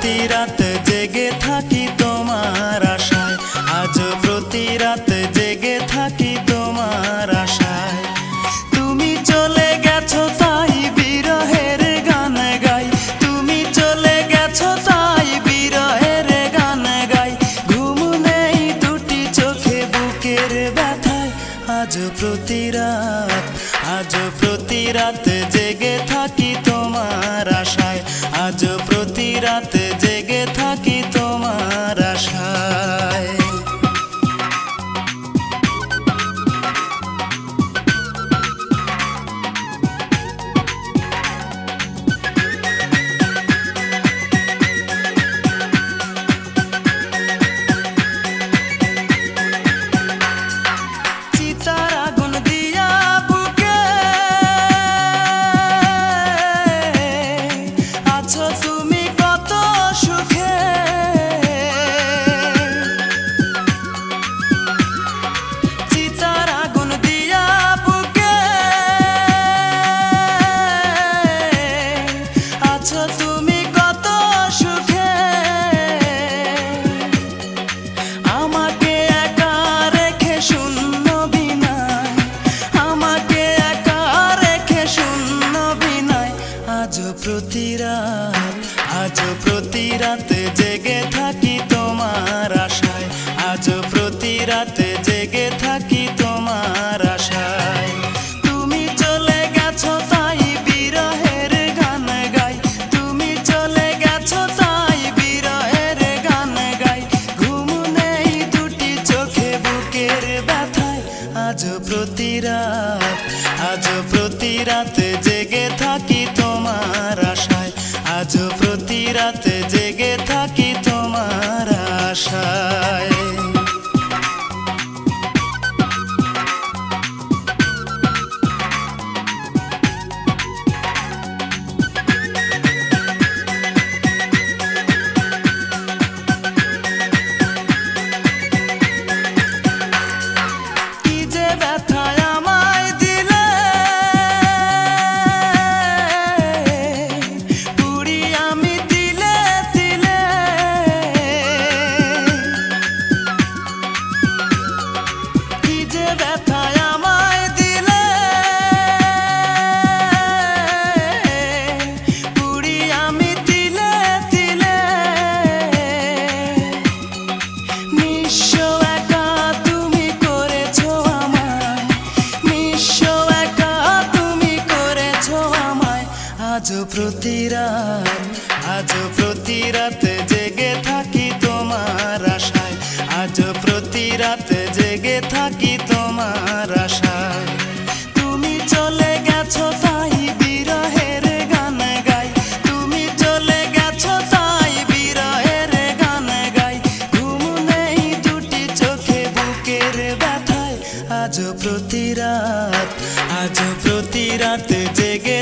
প্রতি রাত জেগে থাকি তোমার আশায়, আজও প্রতি রাত জেগে থাকি তোমার আশায়। তুমি চলে গেছো তাই বিরহের গান গাই, তুমি চলে গেছো তাই বিরহের গান গাই। ঘুম নেই দুটি চোখে বুকের ব্যথায়, আজও প্রতি রাত, আজও প্রতি রাত জেগে থাকি তোমার আশায়, আজও প্রতি রাত জেগে থাকি তোমার আশায়। চিতার আগুন দিয়া বুকে আছো তুমি কত সুখে, চিতার আগুন দিয়া বুকে আছো তুমি কত সুখে। আমাকে একা রেখে শূন্য বিনায়, আমাকে একা রেখে শূন্য বিনায়। আজও প্রতি রাত, আজও প্রতি রাত জেগে থাকি তোমার আশায়, আজও প্রতি রাত জেগে থাকি তোমার আশায়। তুমি চলে গেছো তাই বিরহের গান গাই, তুমি চলে গেছো তাই বিরহের গান গাই। ঘুম নেই দুটি চোখে বুকের ব্যথায়, আজও প্রতি রাত, আজও প্রতি রাত জেগে থাকি তোমার আশায়, আজও প্রতি রাত জেগে থাকি তোমার আশায়। কি যে ব্যথায় আমায় দিলে, পুরি আমি তিলে তিলে। কি যে ব্যথায় আমায় দিলে, পুরি আমি তিলে তিলে। নিঃস্ব একা তুমি করেছো আমায়, নিঃস্ব একা তুমি করেছো আমায়। আজও প্রতি রাত, আজও প্রতি রাত জেগে থাকি তোমার আশায়, আজও প্রতি রাত জেগে থাকি তোমার আশায়। তুমি চলে গেছো তাই বিরহের গান গাই, তুমি চলে গেছো তাই বিরহের গান গাই। ঘুম নেই দুটি চোখে বুকের ব্যথায়, আজও প্রতি রাত, আজও প্রতি রাত জেগে